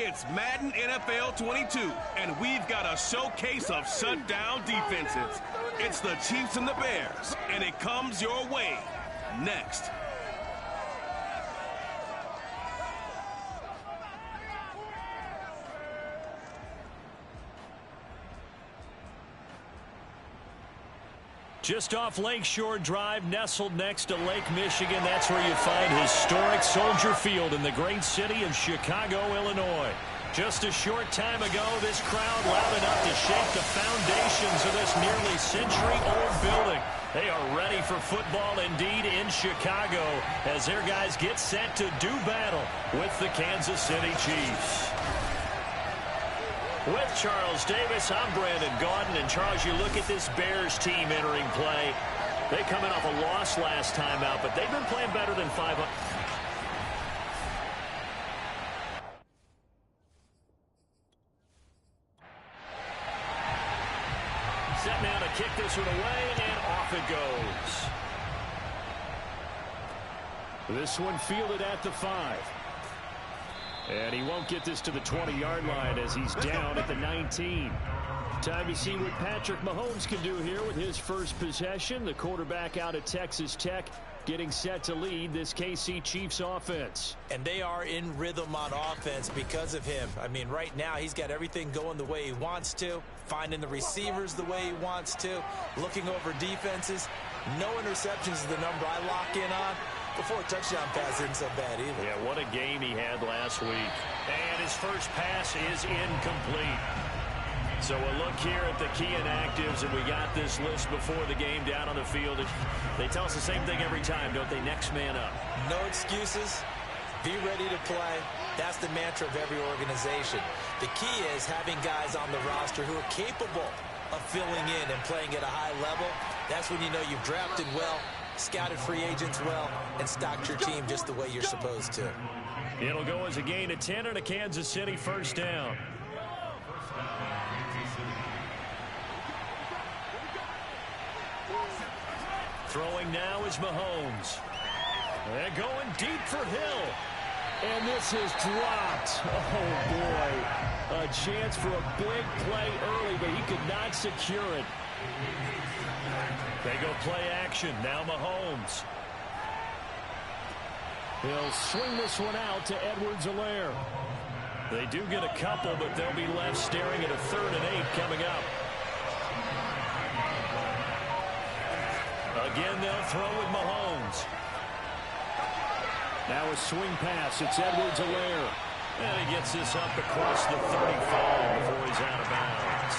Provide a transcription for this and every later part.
It's Madden NFL 22, and we've got a showcase of shutdown defenses. It's the Chiefs and the Bears, and it comes your way next. Just off Lakeshore Drive, nestled next to Lake Michigan. That's where you find historic Soldier Field in the great city of Chicago, Illinois. Just a short time ago, this crowd loud enough to shake the foundations of this nearly century-old building. They are ready for football indeed in Chicago as their guys get set to do battle with the Kansas City Chiefs. With Charles Davis, I'm Brandon Gaudin. And Charles, you look at this Bears team entering play. They coming off a loss last time out, but they've been playing better than 500. Set now to kick this one away, and off it goes. This one fielded at the 5. And he won't get this to the 20-yard line as he's down at the 19. Time to see what Patrick Mahomes can do here with his first possession. The quarterback out at Texas Tech getting set to lead this KC Chiefs offense. And they are in rhythm on offense because of him. I mean, right now he's got everything going the way he wants to, finding the receivers the way he wants to, looking over defenses. No interceptions is the number I lock in on. Before a touchdown pass isn't so bad either. Yeah, what a game he had last week. And his first pass is incomplete. So a look here at the key inactives, and we got this list before the game down on the field. They tell us the same thing every time, don't they? Next man up. No excuses. Be ready to play. That's the mantra of every organization. The key is having guys on the roster who are capable of filling in and playing at a high level. That's when you know you've drafted well, scouted free agents well, and stocked your team just the way you're supposed to. It'll go as a gain of 10 and a Kansas City first down. Throwing now is Mahomes. And going deep for Hill. And this is dropped. Oh, boy. A chance for a big play early, but he could not secure it. They go play action. Now Mahomes. He'll swing this one out to Edwards-Helaire. They do get a couple, but they'll be left staring at a 3rd and 8 coming up. Again, they'll throw with Mahomes. Now a swing pass. It's Edwards-Helaire. And he gets this up across the 35 before he's out of bounds.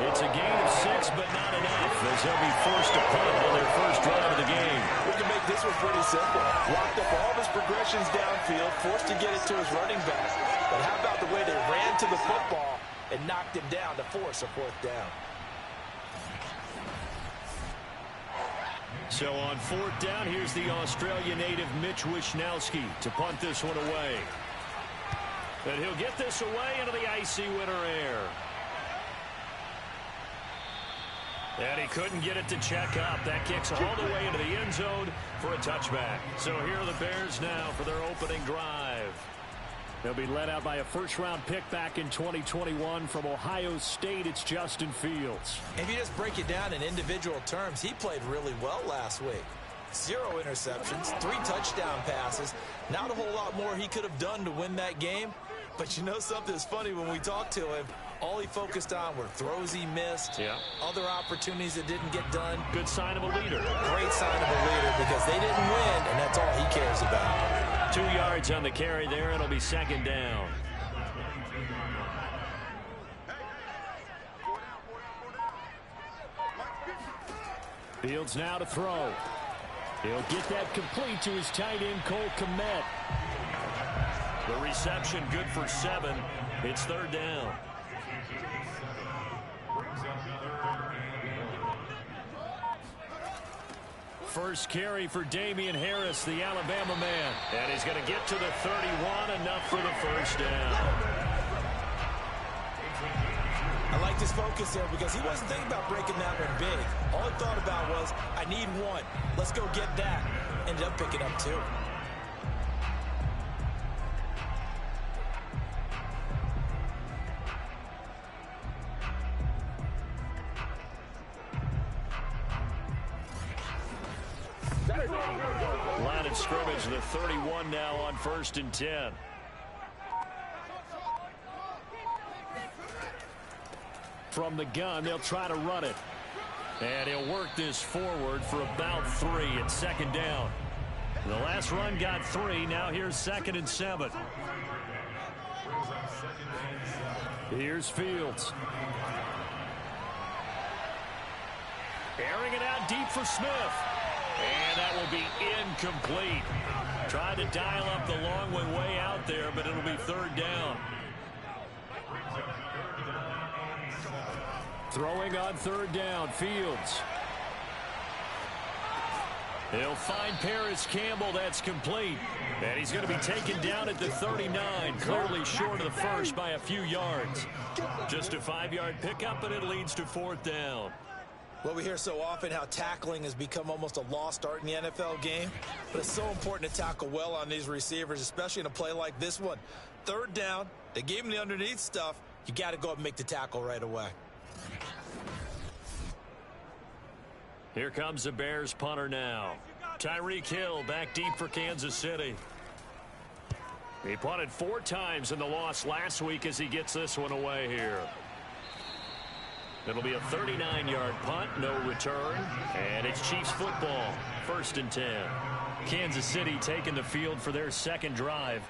It's a gain of 6, but not enough, as they'll be forced to punt on their first drive of the game. We can make this one pretty simple. Locked up all of his progressions downfield, forced to get it to his running back. But how about the way they ran to the football and knocked him down to force a 4th down? So on 4th down, here's the Australia native Mitch Wishnowsky to punt this one away. And he'll get this away into the icy winter air. And he couldn't get it to check up. That kicks all the way into the end zone for a touchback. So here are the Bears now for their opening drive. They'll be led out by a first-round pick back in 2021 from Ohio State. It's Justin Fields. If you just break it down in individual terms, he played really well last week. 0 interceptions, 3 touchdown passes. Not a whole lot more he could have done to win that game. But you know something's funny, when we talked to him, all he focused on were throws he missed, other opportunities that didn't get done. Good sign of a leader. Great sign of a leader, because they didn't win, and that's all he cares about. 2 yards on the carry there. It'll be 2nd down. Fields now to throw. He'll get that complete to his tight end, Cole Kmet. The reception good for 7. It's 3rd down. First carry for Damian Harris, the Alabama man. And he's going to get to the 31, enough for the first down. I like his focus there because he wasn't thinking about breaking that one big. All he thought about was, I need 1. Let's go get that. Ended up picking up 2. Line of scrimmage, the 31 now on 1st and 10. From the gun, they'll try to run it. And he'll work this forward for about 3 at 2nd down. The last run got 3. Now here's 2nd and 7. Here's Fields. Airing it out deep for Smith. And that will be incomplete. Tried to dial up the long way out there, but it'll be 3rd down. Throwing on 3rd down, Fields. He'll find Paris Campbell. That's complete. And he's going to be taken down at the 39, clearly short of the first by a few yards. Just a 5-yard pickup, and it leads to 4th down. Well, we hear so often how tackling has become almost a lost art in the NFL game. But it's so important to tackle well on these receivers, especially in a play like this one. 3rd down, they gave him the underneath stuff. You got to go up and make the tackle right away. Here comes the Bears punter now. Tyreek Hill back deep for Kansas City. He punted 4 times in the loss last week as he gets this one away here. It'll be a 39-yard punt, no return, and it's Chiefs football, 1st and 10. Kansas City taking the field for their 2nd drive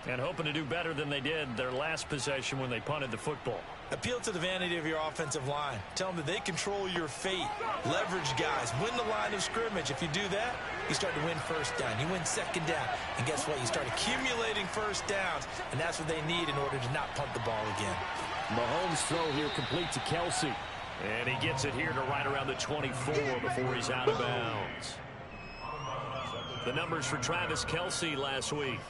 and hoping to do better than they did their last possession when they punted the football. Appeal to the vanity of your offensive line. Tell them that they control your fate. Leverage guys. Win the line of scrimmage. If you do that, you start to win 1st down. You win 2nd down. And guess what? You start accumulating 1st downs, and that's what they need in order to not punt the ball again. Mahomes' throw here complete to Kelce. And he gets it here to right around the 24 before he's out of bounds. The numbers for Travis Kelce last week.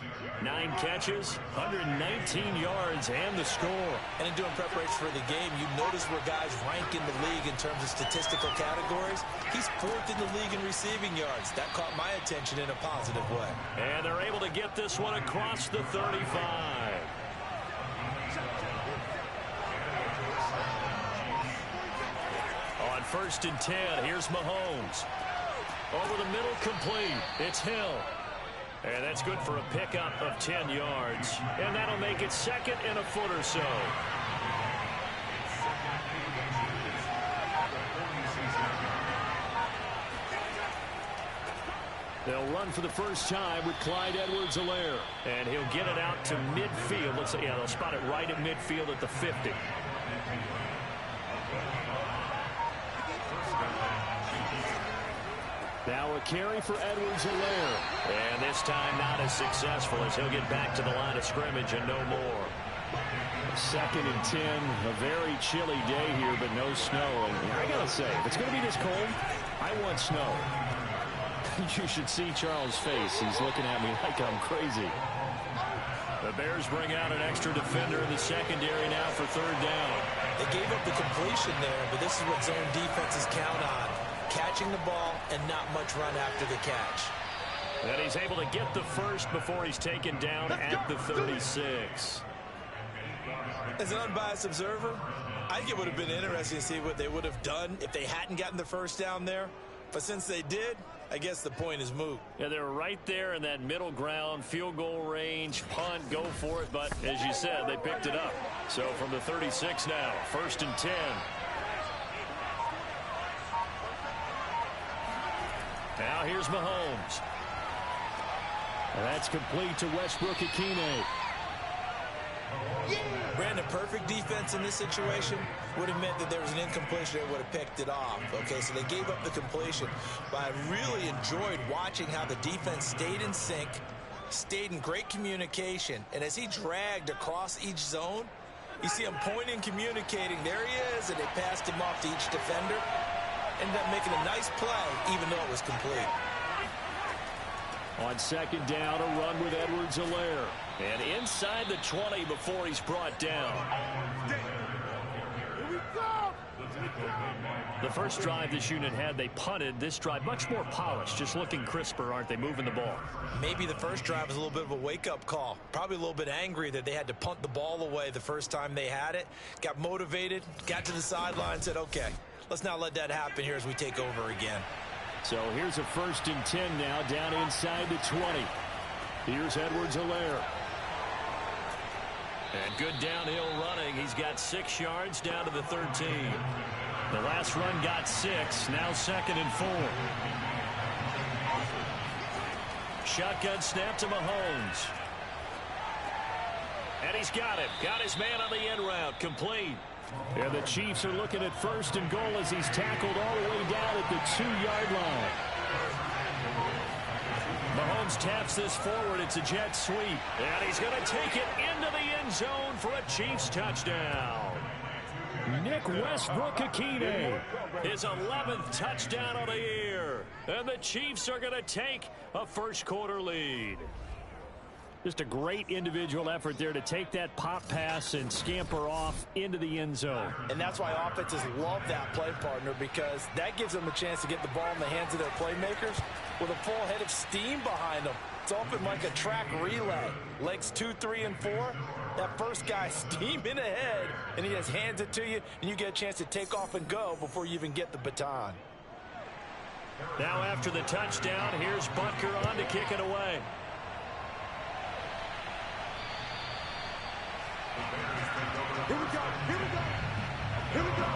9 catches, 119 yards, and the score. And in doing preparation for the game, you notice where guys rank in the league in terms of statistical categories. He's 4th in the league in receiving yards. That caught my attention in a positive way. And they're able to get this one across the 35. On 1st and 10, here's Mahomes. Over the middle, complete. It's Hill. And that's good for a pickup of 10 yards. And that'll make it 2nd and a foot or so. They'll run for the first time with Clyde Edwards-Helaire. And he'll get it out to midfield. Looks like, yeah, they'll spot it right at midfield at the 50. Now a carry for Edwards-Helaire. And this time not as successful as he'll get back to the line of scrimmage and no more. 2nd and 10, a very chilly day here, but no snow. And I got to say, if it's going to be this cold, I want snow. You should see Charles' face. He's looking at me like I'm crazy. The Bears bring out an extra defender in the secondary now for 3rd down. They gave up the completion there, but this is what zone defenses count on. Catching the ball and not much run after the catch. And he's able to get the first before he's taken down at the 36. As an unbiased observer, I think it would have been interesting to see what they would have done if they hadn't gotten the first down there. But since they did, I guess the point is moot. Yeah, they're right there in that middle ground, field goal range, punt, go for it. But as you said, they picked it up. So from the 36 now, 1st and 10. Now here's Mahomes. And that's complete to Westbrook-Ikhine. Brandon, perfect defense in this situation would have meant that there was an incompletion that would have picked it off. Okay, so they gave up the completion. But I really enjoyed watching how the defense stayed in sync, stayed in great communication. And as he dragged across each zone, you see him pointing, communicating. There he is, and they passed him off to each defender. Ended up making a nice play, even though it was complete. On 2nd down, a run with Edwards-Helaire. And inside the 20 before he's brought down. The first drive this unit had, they punted. This drive, much more polished, just looking crisper, aren't they, moving the ball? Maybe the first drive was a little bit of a wake-up call. Probably a little bit angry that they had to punt the ball away the first time they had it. Got motivated, got to the sideline, said, okay, let's not let that happen here as we take over again. So here's a 1st and 10 now, down inside the 20. Here's Edwards-Helaire. And good downhill running. He's got 6 yards down to the 13. The last run got 6. Now 2nd and 4. Shotgun snap to Mahomes. And he's got it. Got his man on the end route. Complete. And the Chiefs are looking at 1st and goal as he's tackled all the way down at the 2-yard line. Mahomes taps this forward. It's a jet sweep. And he's going to take it into the end zone for a Chiefs touchdown. Nick Westbrook-Ikhine, his 11th touchdown of the year. And the Chiefs are going to take a first-quarter lead. Just a great individual effort there to take that pop pass and scamper off into the end zone. And that's why offenses love that play, partner, because that gives them a chance to get the ball in the hands of their playmakers with a full head of steam behind them. It's often like a track relay. Legs 2, 3, and 4. That first guy steaming ahead, and he just hands it to you, and you get a chance to take off and go before you even get the baton. Now after the touchdown, here's Butker on to kick it away. Here we go, here we go, here we go.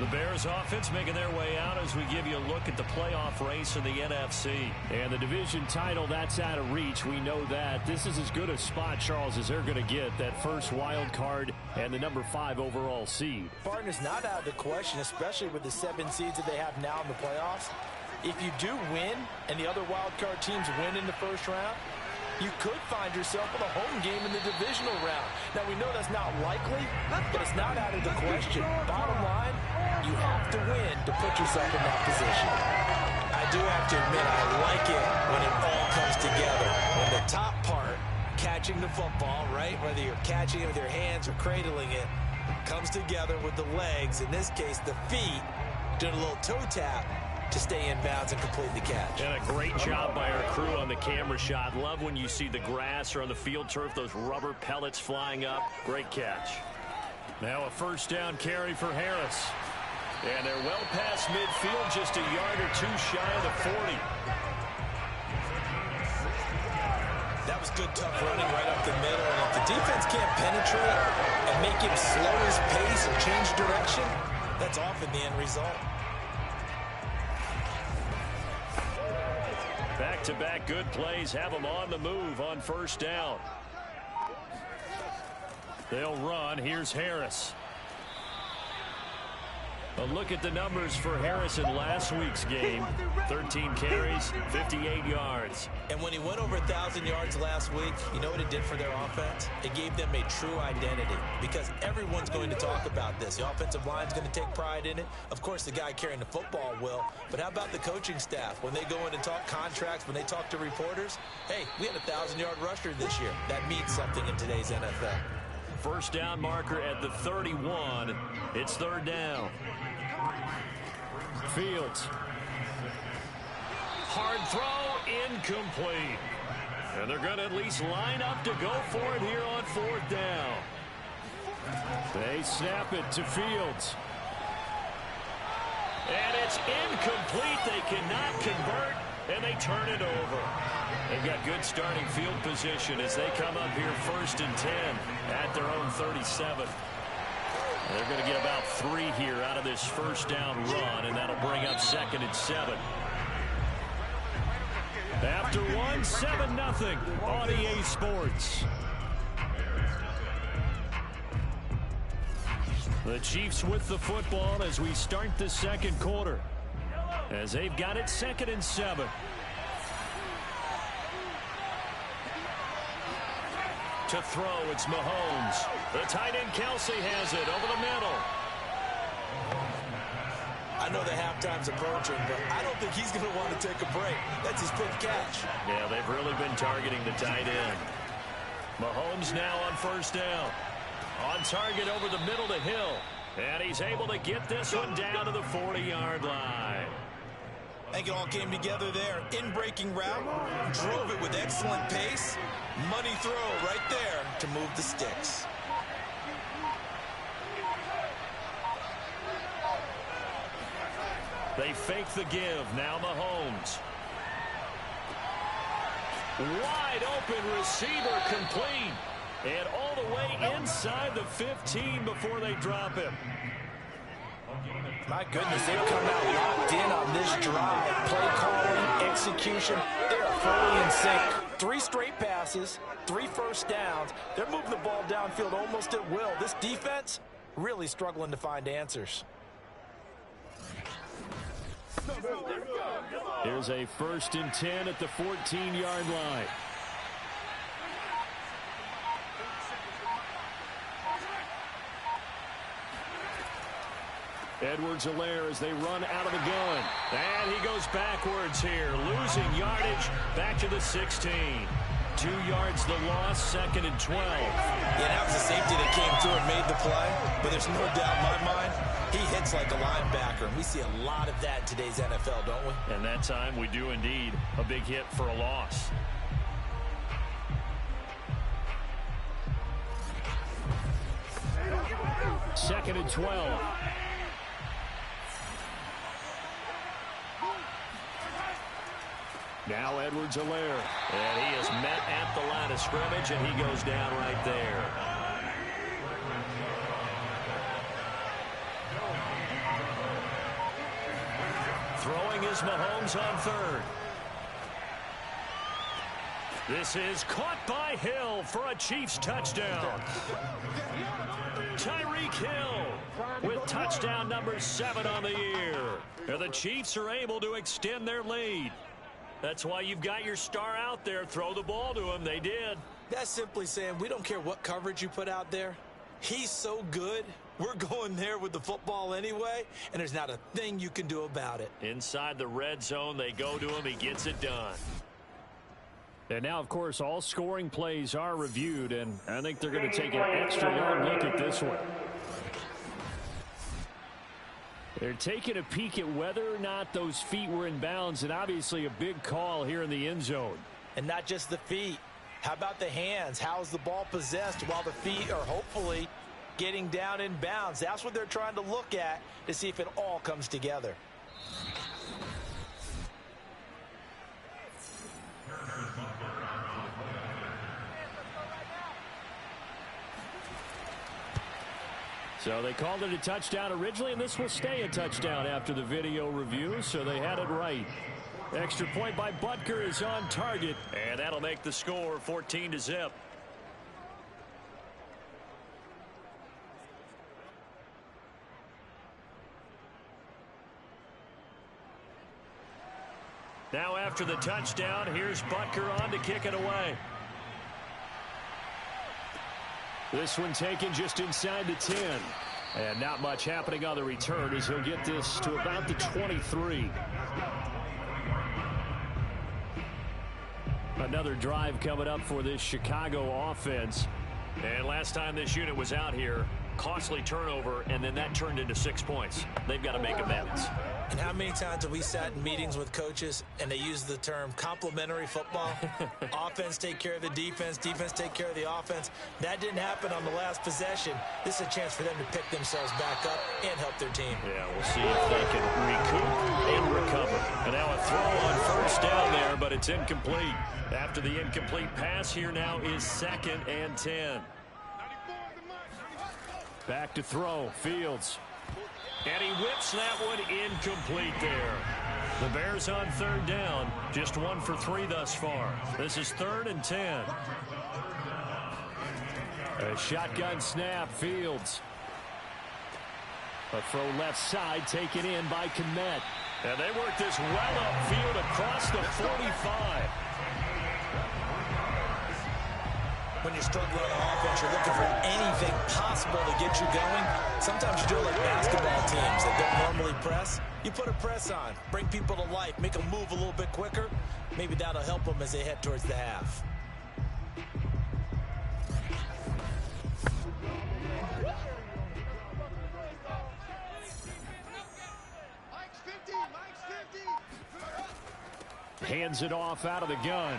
The Bears offense making their way out as we give you a look at the playoff race in the NFC. And the division title, that's out of reach. We know that. This is as good a spot, Charles, as they're going to get. That first wild card and the number 5 overall seed. Partner's not out of the question, especially with the 7 seeds that they have now in the playoffs. If you do win and the other wild card teams win in the first round, you could find yourself with a home game in the divisional round. Now, we know that's not likely, but it's not out of the question. Bottom line, you have to win to put yourself in that position. I do have to admit, I like it when it all comes together. When the top part, catching the football, right, whether you're catching it with your hands or cradling it, comes together with the legs, in this case, the feet, doing a little toe tap to stay in bounds and complete the catch. And a great job by our crew on the camera shot. Love when you see the grass or on the field turf, those rubber pellets flying up. Great catch. Now a 1st down carry for Harris. And they're well past midfield, just a yard or 2 shy of the 40. That was good, tough running right up the middle. And if the defense can't penetrate and make him slow his pace or change direction, that's often the end result. Back-to-back good plays have them on the move on 1st down. They'll run. Here's Harris. A look at the numbers for Harris in last week's game. 13 carries, 58 yards. And when he went over 1,000 yards last week, you know what it did for their offense? It gave them a true identity because everyone's going to talk about this. The offensive line's going to take pride in it. Of course, the guy carrying the football will. But how about the coaching staff? When they go in and talk contracts, when they talk to reporters, hey, we had a 1,000-yard rusher this year. That means something in today's NFL. 1st down marker at the 31. It's 3rd down. Fields. Hard throw, incomplete. And they're going to at least line up to go for it here on 4th down. They snap it to Fields. And it's incomplete. They cannot convert, and they turn it over. They've got good starting field position as they come up here 1st and 10 at their own 37. They're going to get about 3 here out of this 1st down run, and that'll bring up 2nd and 7. After 1, 7-0 on EA Sports. The Chiefs with the football as we start the 2nd quarter. As they've got it 2nd and 7. To throw, it's Mahomes. The tight end Kelsey has it over the middle. I know the halftime's approaching, but I don't think he's going to want to take a break. That's his quick catch. Yeah, they've really been targeting the tight end. Mahomes now on 1st down. On target over the middle to Hill. And he's able to get this one down to the 40-yard line. I think it all came together there. In-breaking route, drove it with excellent pace. Money throw right there to move the sticks. They fake the give. Now Mahomes. Wide open receiver complete. And all the way inside the 15 before they drop him. My goodness, they've come out locked in on this drive. Play calling, execution, they are fully in sync. 3 straight passes, 3 first downs. They're moving the ball downfield almost at will. This defense really struggling to find answers. Here's a 1st and 10 at the 14-yard line. Edwards-Helaire as they run out of the gun. And he goes backwards here, losing yardage back to the 16. 2 yards the loss, 2nd and 12. Yeah, that was a safety that came through and made the play, but there's no doubt in my mind, he hits like a linebacker, and we see a lot of that in today's NFL, don't we? And that time we do indeed. A big hit for a loss. Second and 12. Now Edwards-Helaire. And he is met at the line of scrimmage, and he goes down right there. Throwing is Mahomes on 3rd. This is caught by Hill for a Chiefs touchdown. Tyreek Hill with touchdown number 7 on the year. And the Chiefs are able to extend their lead. That's why you've got your star out there. Throw the ball to him. They did. That's simply saying we don't care what coverage you put out there. He's so good. We're going there with the football anyway, and there's not a thing you can do about it. Inside the red zone, they go to him. He gets it done. And now, of course, all scoring plays are reviewed, and I think they're going to take an extra long look at this one. They're taking a peek at whether or not those feet were in bounds, and obviously a big call here in the end zone. And not just the feet. How about the hands? How's the ball possessed while the feet are hopefully getting down in bounds? That's what they're trying to look at to see if it all comes together. So they called it a touchdown originally, and this will stay a touchdown after the video review, so they had it right. Extra point by Butker is on target, and that'll make the score 14-0. Now after the touchdown, here's Butker on to kick it away. This one taken just inside the 10. And not much happening on the return as he'll get this to about the 23. Another drive coming up for this Chicago offense. And last time this unit was out here, costly turnover, and then that turned into 6 points. They've got to make amends. And how many times have we sat in meetings with coaches and they use the term complementary football? Offense take care of the defense, defense take care of the offense. That didn't happen on the last possession. This is a chance for them to pick themselves back up and help their team. Yeah, we'll see if they can recoup and recover. And now a throw on first down there, but it's incomplete. After the incomplete pass, here now is 2nd and 10. Back to throw, Fields. And he whips that one incomplete there. The Bears on 3rd down, just 1 for 3 thus far. This is 3rd and 10. A shotgun snap, Fields. A throw left side taken in by Kmet. And they work this well upfield across the 45. When you're struggling on offense, you're looking for anything possible to get you going. Sometimes you do it like basketball teams that don't normally press. You put a press on, bring people to life, make them move a little bit quicker. Maybe that'll help them as they head towards the half. Hands it off out of the gun.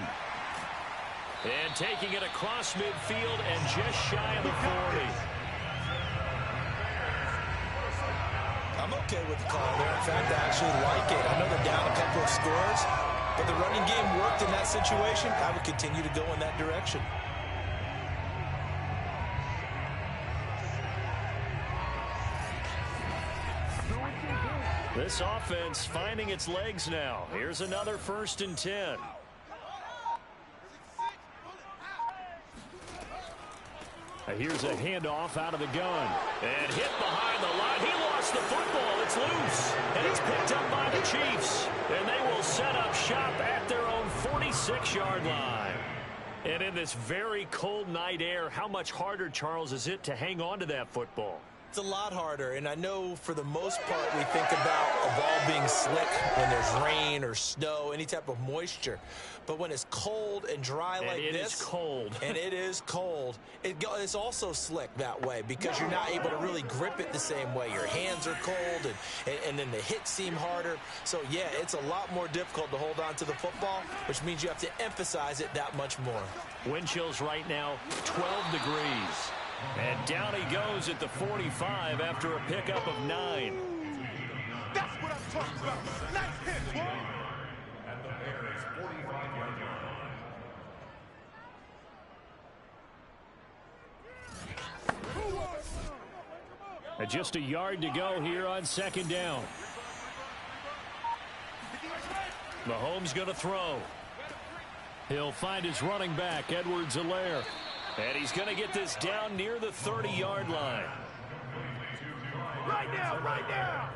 And taking it across midfield and just shy of the 40. I'm okay with the call there. In fact, I actually like it. I know they're down a couple of scores, but the running game worked in that situation. I would continue to go in that direction. This offense finding its legs now. Here's another 1st and 10. Here's a handoff out of the gun. And hit behind the line. He lost the football. It's loose. And it's picked up by the Chiefs. And they will set up shop at their own 46-yard line. And in this very cold night air, how much harder, Charles, is it to hang on to that football? It's a lot harder, and I know for the most part we think about a ball being slick when there's rain or snow, any type of moisture. But when it's cold and dry like this, it is cold. And it is cold, it's also slick that way because you're not able to really grip it the same way. Your hands are cold, and then the hits seem harder. So, yeah, it's a lot more difficult to hold on to the football, which means you have to emphasize it that much more. Wind chills right now, 12 degrees. And down he goes at the 45 after a pickup of 9. That's what I'm talking about. Nice hit, boy. And the Bears 45-yard line. And just a yard to go here on 2nd down. Mahomes going to throw. He'll find his running back, Edwards-Helaire. And he's going to get this down near the 30-yard line. Right now, right now.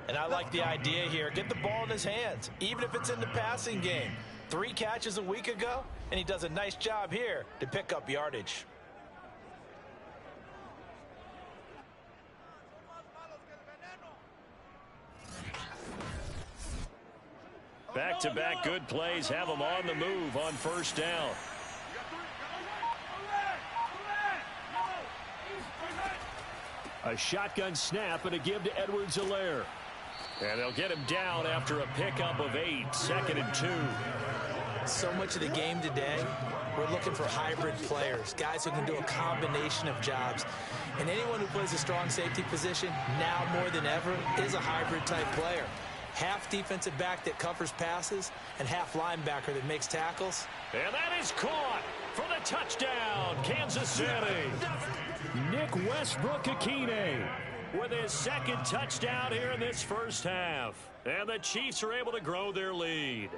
And I like the idea here. Get the ball in his hands, even if it's in the passing game. 3 catches a week ago, and he does a nice job here to pick up yardage. Back-to-back good plays have him on the move on 1st down. A shotgun snap and a give to Edwards-Helaire. And they'll get him down after a pickup of 8, 2nd and 2. So much of the game today, we're looking for hybrid players, guys who can do a combination of jobs. And anyone who plays a strong safety position, now more than ever, is a hybrid type player. Half defensive back that covers passes and half linebacker that makes tackles. And that is caught for the touchdown, Kansas City. Nick Westbrook-Ikhine with his 2nd touchdown here in this 1st half. And the Chiefs are able to grow their lead.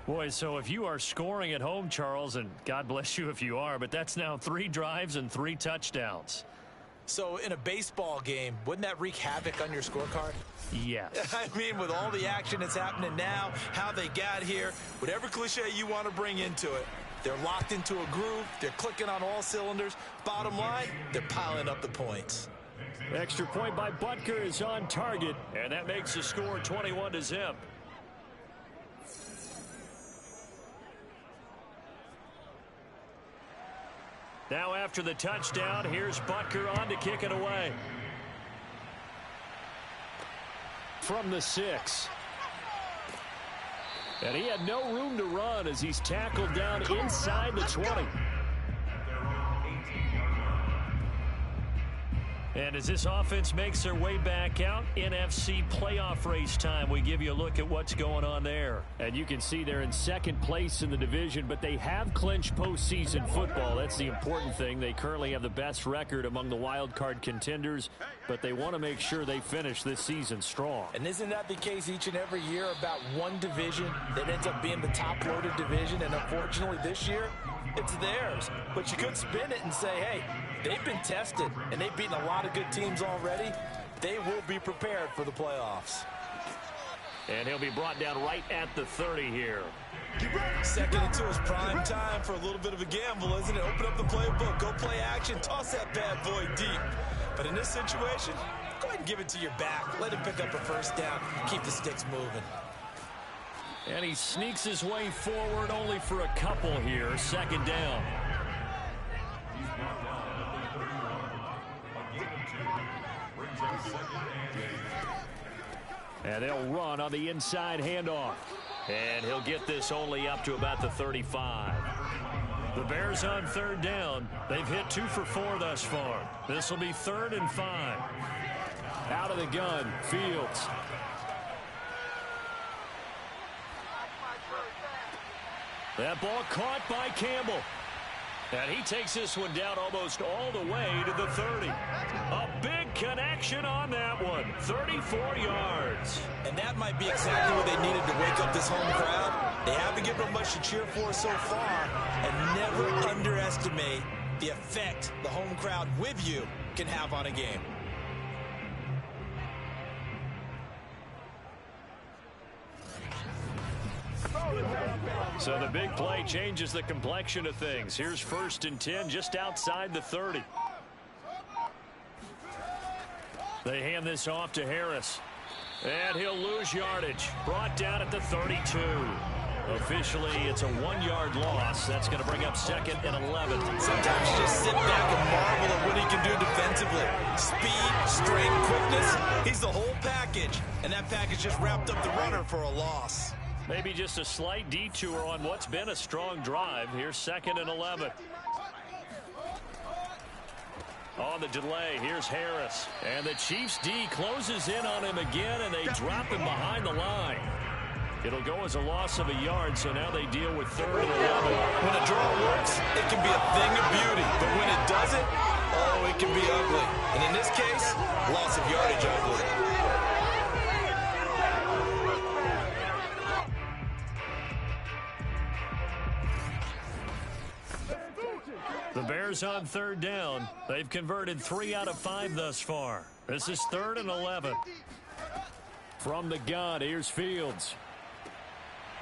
Boy, so if you are scoring at home, Charles, and God bless you if you are, but that's now 3 drives and 3 touchdowns. So in a baseball game, wouldn't that wreak havoc on your scorecard? Yes. I mean, with all the action that's happening now, how they got here, whatever cliche you want to bring into it, they're locked into a groove. They're clicking on all cylinders. Bottom line, they're piling up the points. Extra point by Butker is on target, and that makes the score 21-0. Now after the touchdown, here's Butker on to kick it away. From the 6. And he had no room to run as he's tackled down inside the 20. And as this offense makes their way back out, NFC playoff race time, we give you a look at what's going on there. And you can see they're in 2nd place in the division, but they have clinched postseason football. That's the important thing. They currently have the best record among the wild card contenders, but they want to make sure they finish this season strong. And isn't that the case each and every year about one division that ends up being the top-loaded division? And unfortunately this year, it's theirs. But you could spin it and say, hey, they've been tested, and they've beaten a lot of good teams already. They will be prepared for the playoffs. And he'll be brought down right at the 30 here. 2nd and 2 is prime time for a little bit of a gamble, isn't it? Open up the playbook, go play action, toss that bad boy deep. But in this situation, go ahead and give it to your back. Let him pick up a 1st down, keep the sticks moving. And he sneaks his way forward only for a couple here. 2nd down. And they'll run on the inside handoff. And he'll get this only up to about the 35. The Bears on 3rd down. They've hit 2 for 4 thus far. This will be 3rd and 5. out of the gun. Fields. That ball caught by Campbell. And he takes this one down almost all the way to the 30. A big connection on that one. 34 yards. And that might be exactly what they needed to wake up this home crowd. They haven't given them much to cheer for so far. And never underestimate the effect the home crowd with you can have on a game. So the big play changes the complexion of things. Here's 1st and 10 just outside the 30. They hand this off to Harris. And he'll lose yardage. Brought down at the 32. Officially, it's a 1-yard loss. That's going to bring up 2nd and 11. Sometimes you just sit back and marvel at what he can do defensively. Speed, strength, quickness. He's the whole package. And that package just wrapped up the runner for a loss. Maybe just a slight detour on what's been a strong drive. Here's 2nd and 11. On the delay, here's Harris. And the Chiefs D closes in on him again, and they drop him behind the line. It'll go as a loss of a yard, so now they deal with 3rd and 11. When a draw works, it can be a thing of beauty. But when it doesn't, oh, it can be ugly. And in this case, loss of yardage ugly. The Bears on 3rd down. They've converted 3 out of 5 thus far. This is 3rd and 11. From the gun, here's Fields.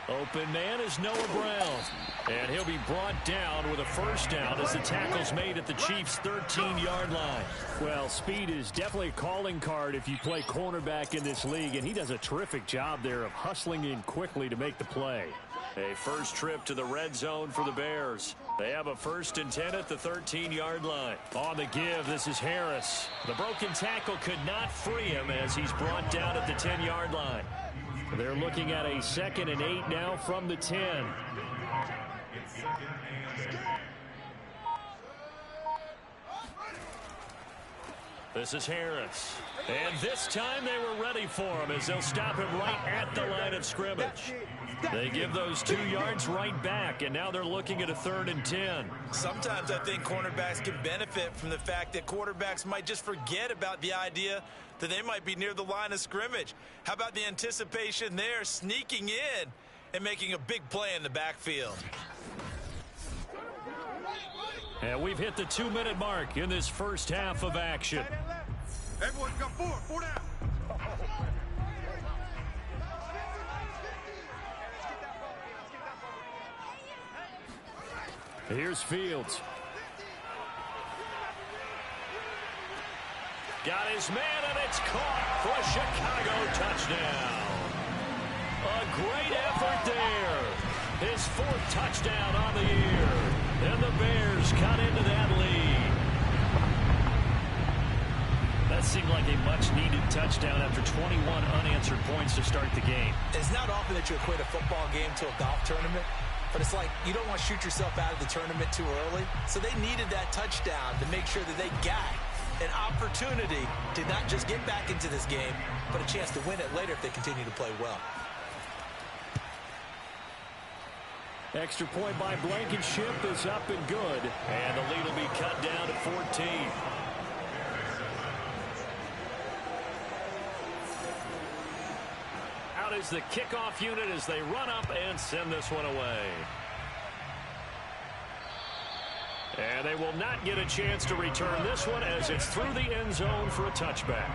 Open man is Noah Brown. And he'll be brought down with a 1st down as the tackle's made at the Chiefs' 13-yard line. Well, speed is definitely a calling card if you play cornerback in this league, and he does a terrific job there of hustling in quickly to make the play. A first trip to the red zone for the Bears. They have a 1st and 10 at the 13-yard line. On the give, this is Harris. The broken tackle could not free him as he's brought down at the 10-yard line. They're looking at a 2nd and 8 now from the 10. This is Harris. And this time they were ready for him as they'll stop him right at the line of scrimmage. They give those 2 yards right back, and now they're looking at a 3rd and 10. Sometimes I think cornerbacks can benefit from the fact that quarterbacks might just forget about the idea that they might be near the line of scrimmage. How about the anticipation there, sneaking in and making a big play in the backfield? And we've hit the 2-minute mark in this first half of action. Everyone's got 4 down. Here's Fields. Got his man, and it's caught for a Chicago touchdown. A great effort there. His 4th touchdown on the year. And the Bears cut into that lead. That seemed like a much-needed touchdown after 21 unanswered points to start the game. It's not often that you equate a football game to a golf tournament, but it's like you don't want to shoot yourself out of the tournament too early. So they needed that touchdown to make sure that they got an opportunity to not just get back into this game, but a chance to win it later if they continue to play well. Extra point by Blankenship is up and good. And the lead will be cut down to 14. Out is the kickoff unit as they run up and send this one away. And they will not get a chance to return this one as it's through the end zone for a touchback.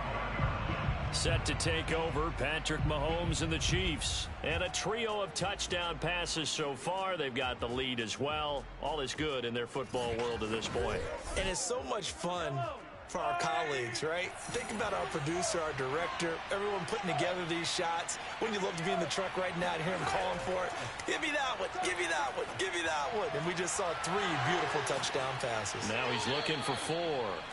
Set to take over, Patrick Mahomes and the Chiefs. And a trio of touchdown passes so far. They've got the lead as well. All is good in their football world at this point. And it's so much fun for our colleagues, right? Think about our producer, our director, everyone putting together these shots. Wouldn't you love to be in the truck right now and hear him calling for it? Give me that one, give me that one, give me that one. And we just saw 3 beautiful touchdown passes. Now he's looking for 4.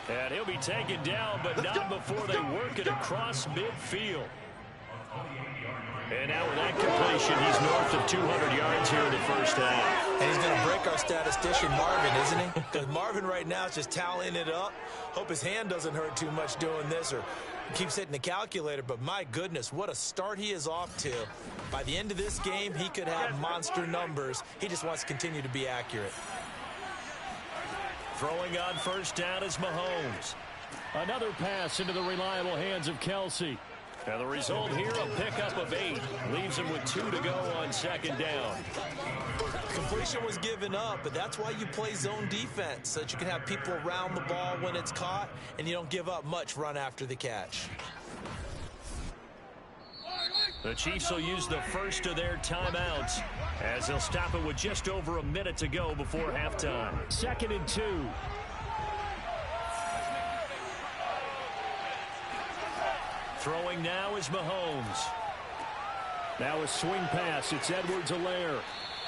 And he'll be taken down, but not before they work it across midfield. And now with that completion, he's north of 200 yards here in the first half. And he's going to break our statistician, Marvin, isn't he? Because Marvin right now is just tallying it up. Hope his hand doesn't hurt too much doing this, or Keeps hitting the calculator, but my goodness, what a start he is off to. By the end of this game, he could have monster numbers. He just wants to continue to be accurate. Throwing on first down is Mahomes. Another pass into the reliable hands of Kelsey. And the result here, a pickup of 8. Leaves him with 2 to go on second down. Completion was given up, but that's why you play zone defense, so that you can have people around the ball when it's caught, and you don't give up much run after the catch. The Chiefs will use the first of their timeouts, as they'll stop it with just over a minute to go before halftime. 2nd and 2. Throwing now is Mahomes. Now a swing pass. It's Edwards-Helaire.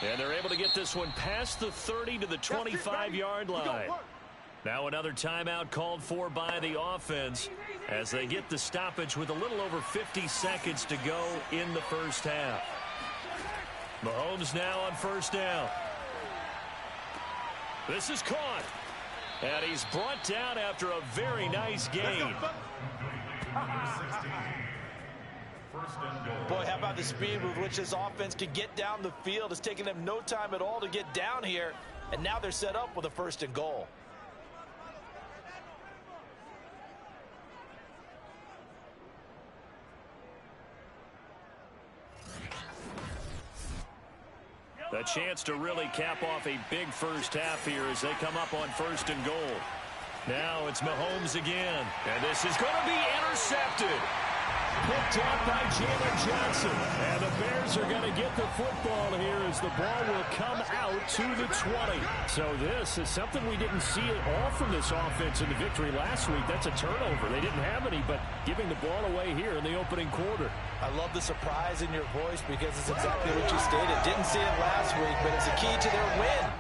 And they're able to get this one past the 30 to the 25-yard line. Now another timeout called for by the offense as they get the stoppage with a little over 50 seconds to go in the first half. Mahomes now on first down. This is caught. And he's brought down after a very nice gain. Boy, how about the speed with which this offense can get down the field? It's taking them no time at all to get down here, and now they're set up with a 1st and goal. The chance to really cap off a big first half here as they come up on 1st and goal. Now it's Mahomes again, and this is going to be intercepted. Picked up by Jalen Johnson. And the Bears are going to get the football here as the ball will come out to the 20. So this is something we didn't see at all from this offense in the victory last week. That's a turnover. They didn't have any, but giving the ball away here in the opening quarter. I love the surprise in your voice because it's exactly what you stated. Didn't see it last week, but it's a key to their win.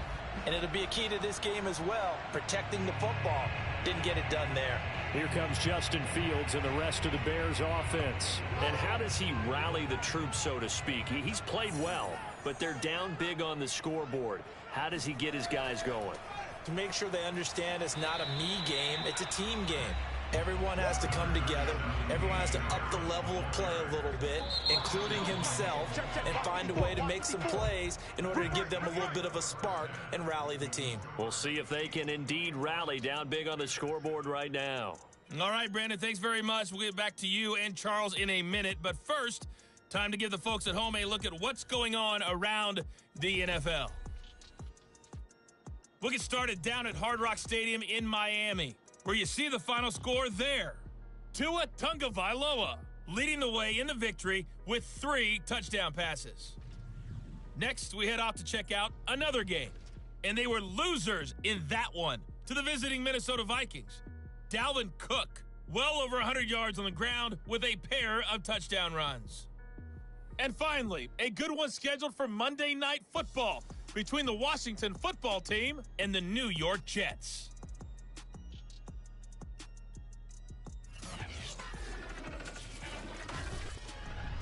And it'll be a key to this game as well, protecting the football. Didn't get it done there. Here comes Justin Fields and the rest of the Bears offense. And how does he rally the troops, so to speak? He's played well, but they're down big on the scoreboard. How does he get his guys going? To make sure they understand it's not a me game, it's a team game. Everyone has to come together. Everyone has to up the level of play a little bit, including himself, and find a way to make some plays in order to give them a little bit of a spark and rally the team. We'll see if they can indeed rally down big on the scoreboard right now. All right, Brandon, thanks very much. We'll get back to you and Charles in a minute. But first, time to give the folks at home a look at what's going on around the NFL. We'll get started down at Hard Rock Stadium in Miami, where you see the final score there. Tua Tagovailoa leading the way in the victory with 3 touchdown passes. Next, we head off to check out another game, and they were losers in that one to the visiting Minnesota Vikings. Dalvin Cook, well over 100 yards on the ground with a pair of touchdown runs. And finally, a good one scheduled for Monday Night Football between the Washington football team and the New York Jets.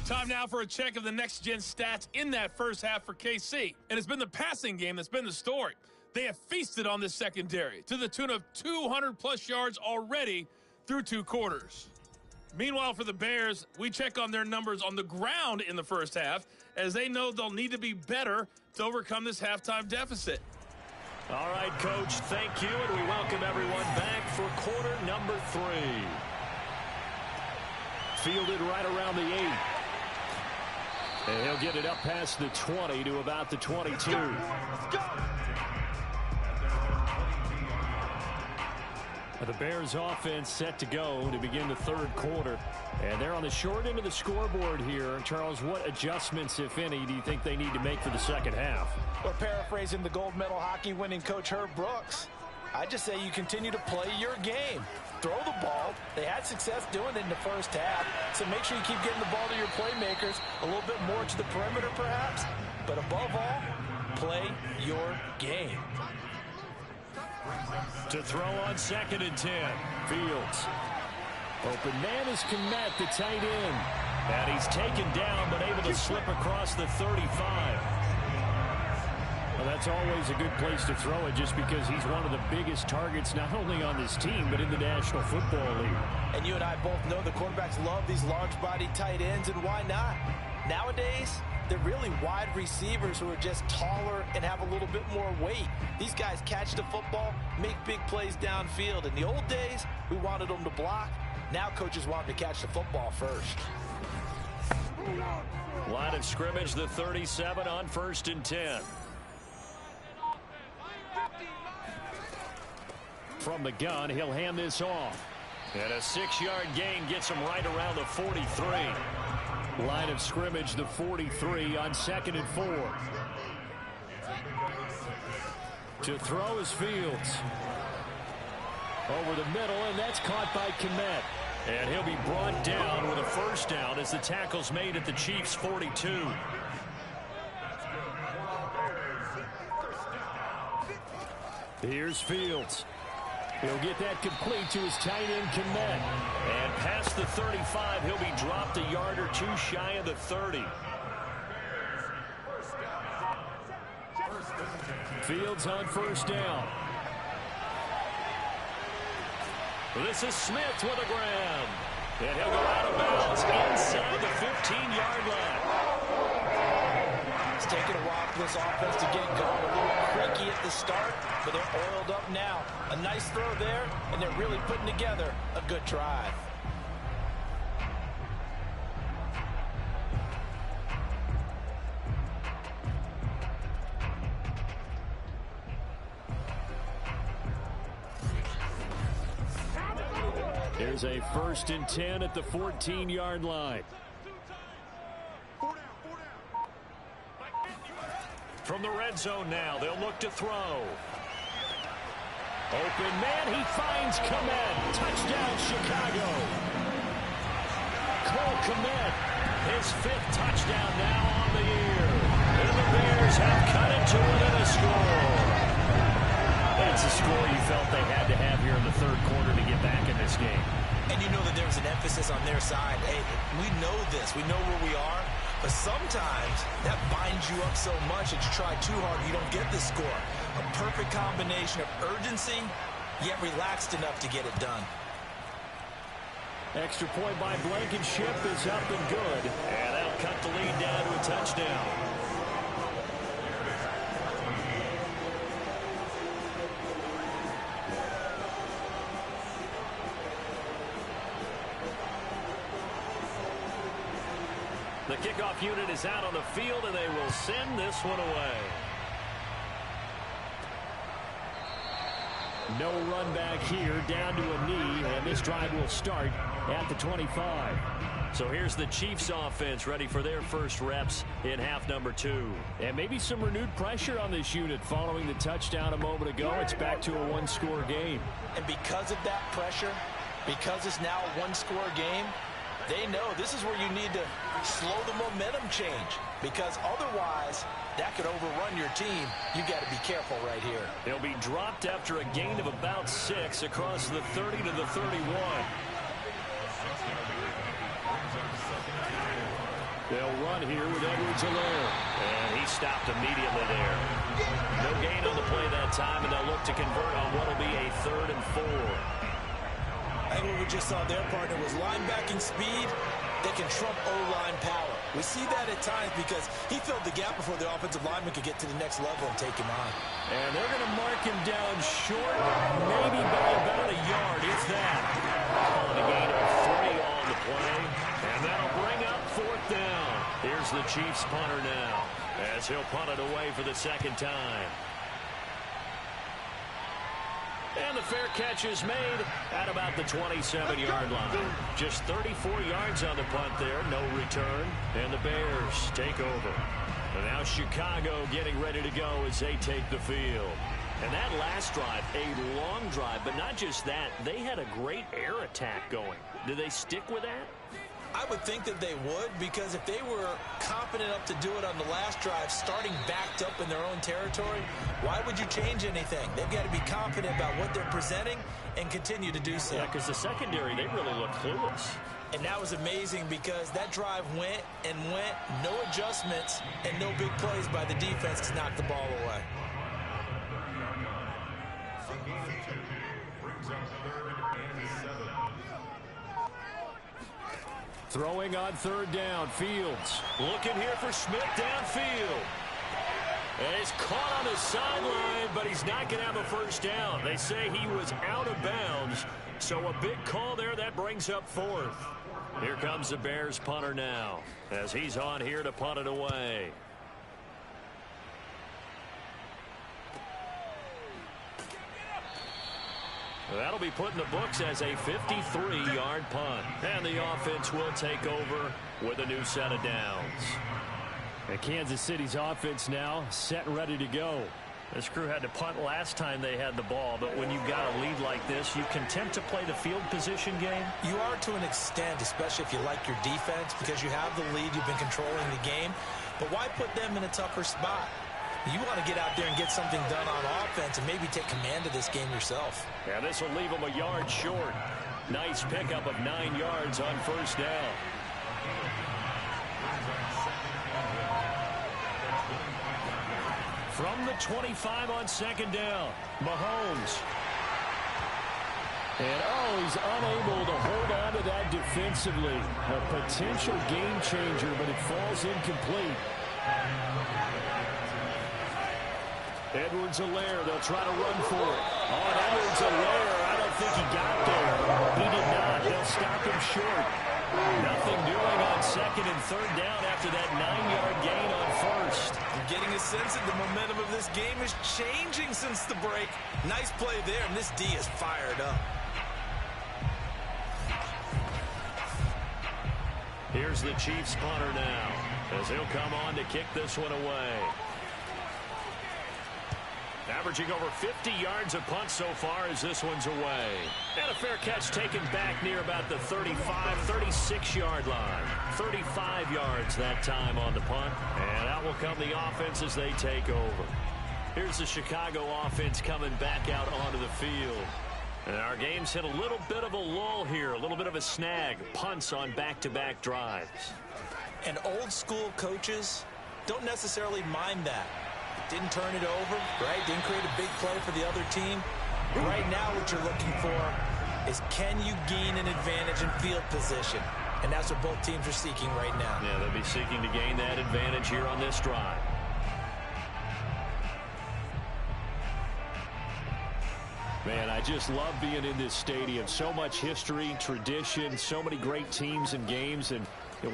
Time now for a check of the next-gen stats in that first half for KC. And it's been the passing game that's been the story. They have feasted on this secondary to the tune of 200-plus yards already through 2 quarters. Meanwhile, for the Bears, we check on their numbers on the ground in the first half, as they know they'll need to be better to overcome this halftime deficit. All right, Coach, thank you, and we welcome everyone back for quarter number 3. Fielded right around the 8. And he'll get it up past the 20 to about the 22. The Bears offense set to go to begin the 3rd quarter. And they're on the short end of the scoreboard here. Charles, what adjustments, if any, do you think they need to make for the second half? Well, paraphrasing the gold medal hockey winning coach Herb Brooks, I just say you continue to play your game. Throw the ball. They had success doing it in the first half, so make sure you keep getting the ball to your playmakers, a little bit more to the perimeter perhaps, but above all, play your game. To throw on 2nd and 10, Fields. Open man is Kmet, the tight end. And he's taken down, but able to slip across the 35. Well, that's always a good place to throw it just because he's one of the biggest targets not only on this team but in the National Football League. And you and I both know the quarterbacks love these large-bodied tight ends, and why not? Nowadays, they're really wide receivers who are just taller and have a little bit more weight. These guys catch the football, make big plays downfield. In the old days, we wanted them to block. Now coaches want them to catch the football first. Line of scrimmage, the 37 on 1st and 10. From the gun, he'll hand this off. And a 6-yard gain gets him right around the 43. Line of scrimmage, the 43 on 2nd and 4. To throw is Fields. Over the middle, and that's caught by Kmet. And he'll be brought down with a first down as the tackle's made at the Chiefs' 42. Here's Fields. He'll get that complete to his tight end, Kmet. And past the 35, he'll be dropped a yard or two shy of the 30. Fields on first down. This is Smith with a grab. And he'll go out of bounds inside the 15-yard line. It's taken a while for this offense to get going. A little creaky at the start, but they're oiled up now. A nice throw there, and they're really putting together a good drive. Here's a 1st and 10 at the 14-yard line. From the red zone now, they'll look to throw. Open man, he finds Kmet. Touchdown, Chicago. Cole Kmet, his 5th touchdown now on the year. And the Bears have cut it to within a score. That's a score you felt they had to have here in the 3rd quarter to get back in this game. And you know that there was an emphasis on their side. Hey, we know this. We know where we are. But sometimes that binds you up so much that you try too hard, you don't get the score. A perfect combination of urgency, yet relaxed enough to get it done. Extra point by Blankenship is up and good. And that'll cut the lead down to a touchdown. The kickoff unit is out on the field, and they will send this one away. No run back here, down to a knee, and this drive will start at the 25. So here's the Chiefs offense ready for their first reps in half number 2. And maybe some renewed pressure on this unit following the touchdown a moment ago. It's back to a one-score game. And because of that pressure, because it's now a one-score game, they know this is where you need to slow the momentum change, because otherwise that could overrun your team. You got to be careful right here. They'll be dropped after a gain of about 6 across the 30 to the 31. They'll run here with Edwards-Helaire. And he stopped immediately there. No gain on the play that time, and they'll look to convert on what will be a 3rd and 4. I think what we just saw their partner was linebacking speed. They can trump O-line power. We see that at times because he filled the gap before the offensive lineman could get to the next level and take him on. And they're going to mark him down short, maybe by about a yard, if that. Calling a gain of 3 on the play. And that'll bring up 4th down. Here's the Chiefs punter now, as he'll punt it away for the 2nd time. And the fair catch is made at about the 27-yard line. Just 34 yards on the punt there, no return. And the Bears take over. And now Chicago getting ready to go as they take the field. And that last drive, a long drive, but not just that. They had a great air attack going. Do they stick with that? I would think that they would, because if they were confident enough to do it on the last drive, starting backed up in their own territory, why would you change anything? They've got to be confident about what they're presenting and continue to do so. Yeah, because the secondary, they really look clueless. And that was amazing because that drive went and went, no adjustments, and no big plays by the defense to knock the ball away. Throwing on third down, Fields. Looking here for Smith downfield. And he's caught on the sideline, but he's not going to have a first down. They say he was out of bounds, so a big call there. That brings up fourth. Here comes the Bears punter now, as he's on here to punt it away. That'll be put in the books as a 53-yard punt. And the offense will take over with a new set of downs. And Kansas City's offense now set and ready to go. This crew had to punt last time they had the ball, but when you've got a lead like this, you can tend to play the field position game. You are to an extent, especially if you like your defense, because you have the lead, you've been controlling the game. But why put them in a tougher spot? You want to get out there and get something done on offense and maybe take command of this game yourself. Yeah, this will leave them a yard short. Nice pickup of 9 yards on first down. From the 25 on second down, Mahomes. And, he's unable to hold on to that defensively. A potential game changer, but it falls incomplete. Edwards-Helaire, they'll try to run for it. On Edwards-Helaire, I don't think he got there. He did not. They'll stop him short. Nothing doing on second and third down after that 9-yard gain on first. I'm getting a sense that the momentum of this game is changing since the break. Nice play there, and this D is fired up. Here's the Chiefs punter now, as he'll come on to kick this one away. Averaging over 50 yards a punt so far as this one's away. And a fair catch taken back near about the 35, 36-yard line. 35 yards that time on the punt. And out will come the offense as they take over. Here's the Chicago offense coming back out onto the field. And our game's hit a little bit of a lull here, a little bit of a snag. Punts on back-to-back drives. And old-school coaches don't necessarily mind that. Didn't turn it over, right? Didn't create a big play for the other team. Right now what you're looking for is, can you gain an advantage in field position? And that's what both teams are seeking right now. Yeah, they'll be seeking to gain that advantage here on this drive. Man, I just love being in this stadium. So much history, tradition, so many great teams and games, and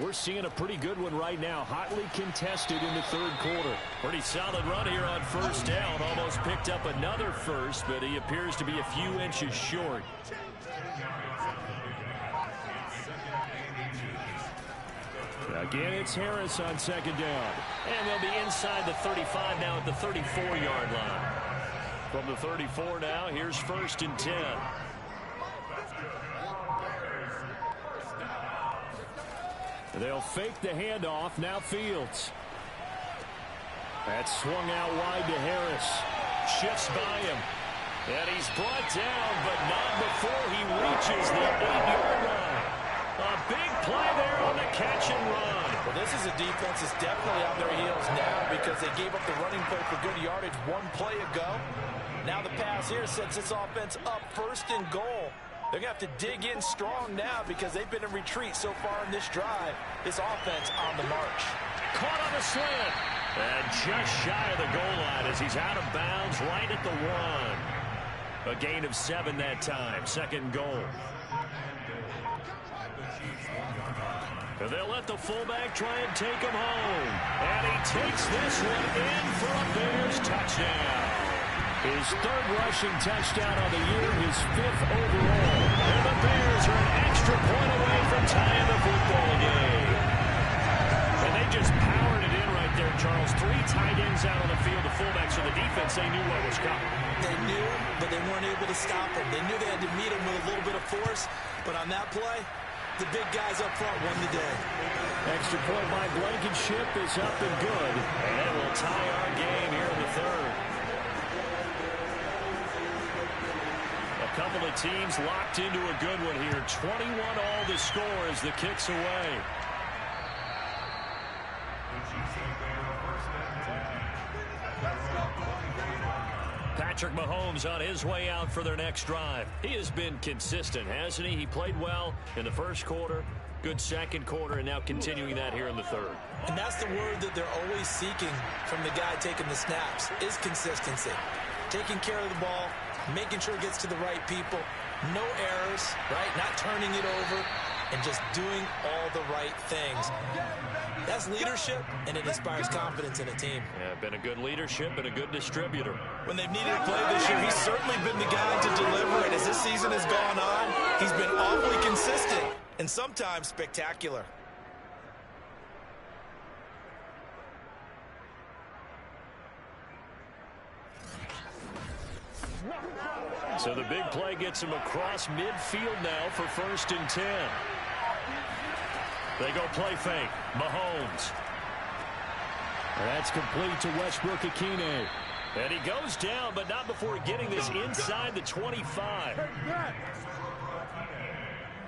we're seeing a pretty good one right now. Hotly contested in the third quarter. Pretty solid run here on first down. Almost picked up another first, but he appears to be a few inches short. Again, it's Harris on second down. And they'll be inside the 35 now at the 34-yard line. From the 34 now, here's first and 10. They'll fake the handoff. Now Fields. That's swung out wide to Harris. Shifts by him. And he's brought down, but not before he reaches the 8-yard line. A big play there on the catch and run. Well, this is a defense that's definitely on their heels now because they gave up the running play for good yardage one play ago. Now the pass here sets this offense up first and goal. They're going to have to dig in strong now because they've been in retreat so far in this drive. This offense on the march. Caught on the slant. And just shy of the goal line as he's out of bounds right at the 1. A gain of 7 that time. Second goal. And they'll let the fullback try and take him home. And he takes this one in for a Bears touchdown. His third rushing touchdown on the year, his 5th overall. And the Bears are an extra point away from tying the football game. And they just powered it in right there, Charles. 3 tight ends out on the field. The fullbacks of the defense, they knew what was coming. They knew, but they weren't able to stop him. They knew they had to meet him with a little bit of force. But on that play, the big guys up front won the day. Extra point by Blankenship is up and good. And it will tie our game here in the third. A couple of teams locked into a good one here. 21 all the score as the kick's away. Patrick Mahomes on his way out for their next drive. He has been consistent, hasn't he? He played well in the first quarter, good second quarter, and now continuing that here in the third. And that's the word that they're always seeking from the guy taking the snaps, is consistency. Taking care of the ball, making sure it gets to the right people, no errors, right? Not turning it over, and just doing all the right things. That's leadership, and it inspires confidence in a team. Yeah, been a good leadership and a good distributor. When they've needed to play this year, he's certainly been the guy to deliver, and as this season has gone on, he's been awfully consistent and sometimes spectacular. So the big play gets him across midfield now for 1st and 10. They go play fake. Mahomes. That's complete to Westbrook-Ikhine. And he goes down, but not before getting this inside the 25.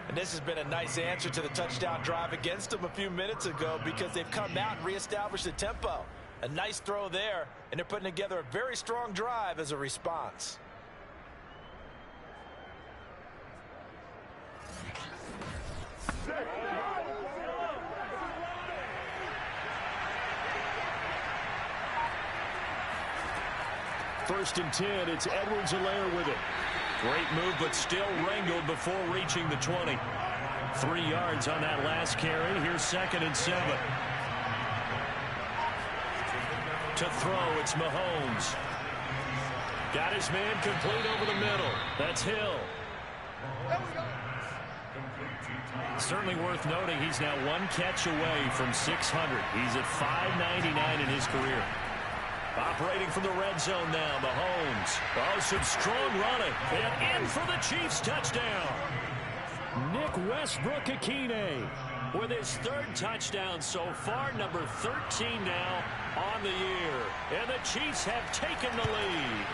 And this has been a nice answer to the touchdown drive against them a few minutes ago because they've come out and reestablished the tempo. A nice throw there, and they're putting together a very strong drive as a response. First and 10, it's Edwards-Helaire with it. Great move, but still wrangled before reaching the 20. 3 yards on that last carry. Here's 2nd and 7. To throw, it's Mahomes. Got his man complete over the middle. That's Hill. Certainly worth noting he's now 1 catch away from 600. He's at 599 in his career. Operating from the red zone now, Mahomes. Oh, some strong running. And in for the Chiefs touchdown. Nick Westbrook-Ikhine with his 3rd touchdown so far, number 13 now on the year. And the Chiefs have taken the lead.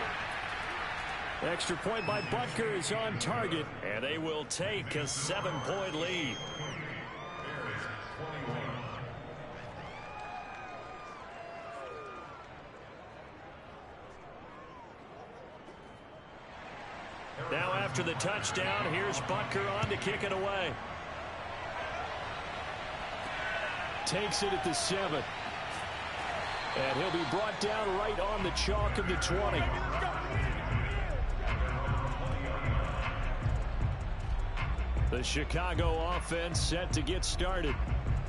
Extra point by Butker is on target, and they will take a 7-point lead. Now after the touchdown, here's Butker on to kick it away. Takes it at the 7. And he'll be brought down right on the chalk of the 20. The Chicago offense set to get started.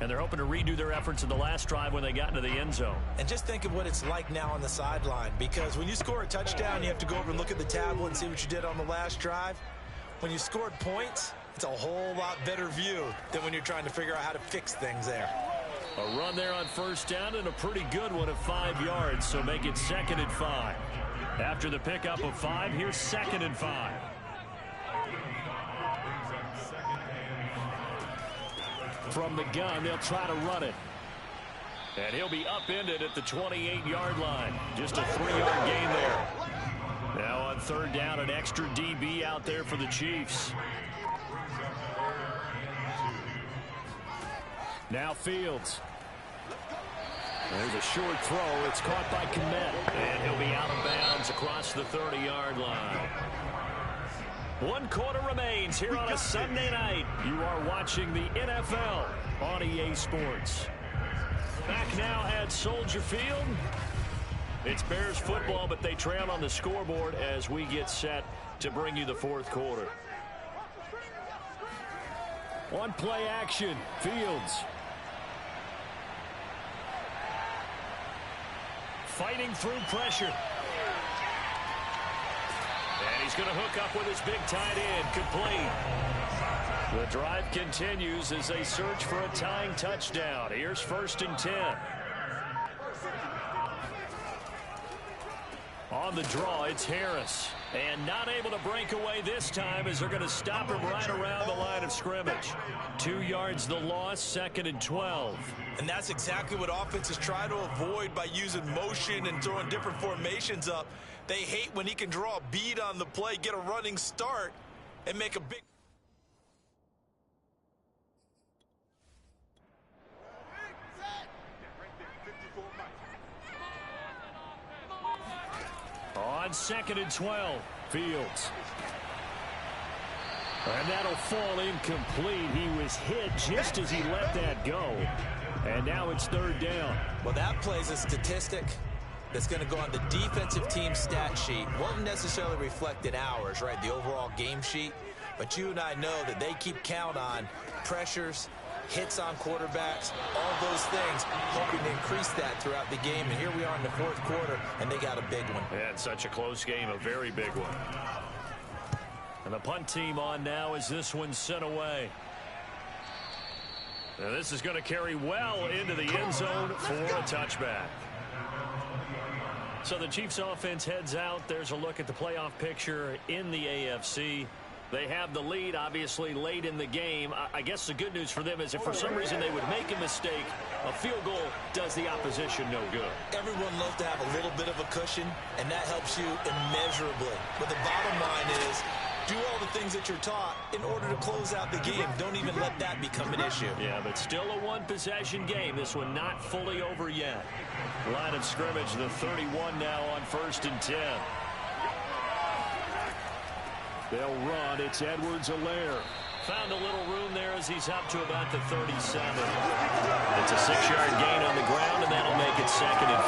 And they're hoping to redo their efforts in the last drive when they got into the end zone. And just think of what it's like now on the sideline, because when you score a touchdown, you have to go over and look at the tablet and see what you did on the last drive. When you scored points, it's a whole lot better view than when you're trying to figure out how to fix things there. A run there on 1st down and a pretty good one of 5 yards, so make it 2nd and 5. After the pickup of 5, here's 2nd and 5. From the gun, they'll try to run it. And he'll be upended at the 28-yard line. Just a 3-yard gain there. Now on 3rd down, an extra DB out there for the Chiefs. Now Fields. There's a short throw. It's caught by Kmet. And he'll be out of bounds across the 30-yard line. 1 quarter remains here on a Sunday night. You are watching the NFL on EA Sports. Back now at Soldier Field. It's Bears football, but they trail on the scoreboard as we get set to bring you the 4th quarter. On play action, Fields. Fighting through pressure. And he's going to hook up with his big tight end, complete. The drive continues as they search for a tying touchdown. Here's 1st and 10. On the draw, it's Harris. And not able to break away this time as they're going to stop him right around the line of scrimmage. 2 yards the loss, 2nd and 12. And that's exactly what offenses try to avoid by using motion and throwing different formations up. They hate when he can draw a bead on the play, get a running start, and make a big... On 2nd and 12, Fields. And that'll fall incomplete. He was hit just as he let that go. And now it's 3rd down. Well, that play's a statistic that's going to go on the defensive team stat sheet. Won't necessarily reflect in ours, right, the overall game sheet. But you and I know that they keep count on pressures, hits on quarterbacks, all those things, hoping to increase that throughout the game. And here we are in the 4th quarter, and they got a big one. Yeah, it's such a close game, a very big one. And the punt team on now as this one's sent away. Now this is going to carry well into the end zone for a touchback. So the Chiefs offense heads out. There's a look at the playoff picture in the AFC. They have the lead, obviously, late in the game. I guess the good news for them is if for some reason they would make a mistake, a field goal does the opposition no good. Everyone loves to have a little bit of a cushion, and that helps you immeasurably. But the bottom line is, do all the things that you're taught in order to close out the game. Don't even let that become an issue. Yeah, but still a one-possession game. This one not fully over yet. Line of scrimmage, the 31 now on 1st and 10. They'll run. It's Edwards-Helaire. Found a little room there as he's up to about the 37. It's a 6-yard gain on the ground, and that'll make it 2nd and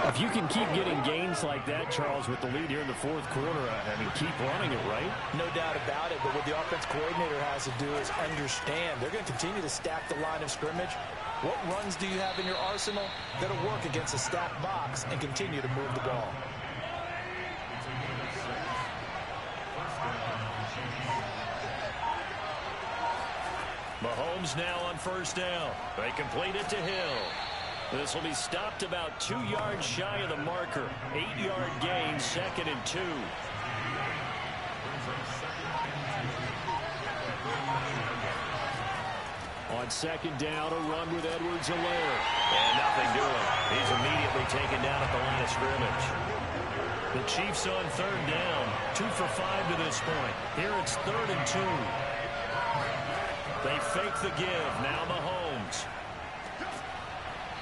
4. If you can keep getting gains like that, Charles, with the lead here in the 4th quarter, I mean, keep running it, right? No doubt about it, but what the offense coordinator has to do is understand. They're going to continue to stack the line of scrimmage. What runs do you have in your arsenal that'll work against a stacked box and continue to move the ball? Mahomes now on 1st down. They complete it to Hill. This will be stopped about 2 yards shy of the marker. 8-yard gain, 2nd and 2. On 2nd down, a run with Edwards-Helaire. And nothing doing. He's immediately taken down at the line of scrimmage. The Chiefs on 3rd down. 2 for 5 to this point. Here it's 3rd and 2. They fake the give. Now Mahomes.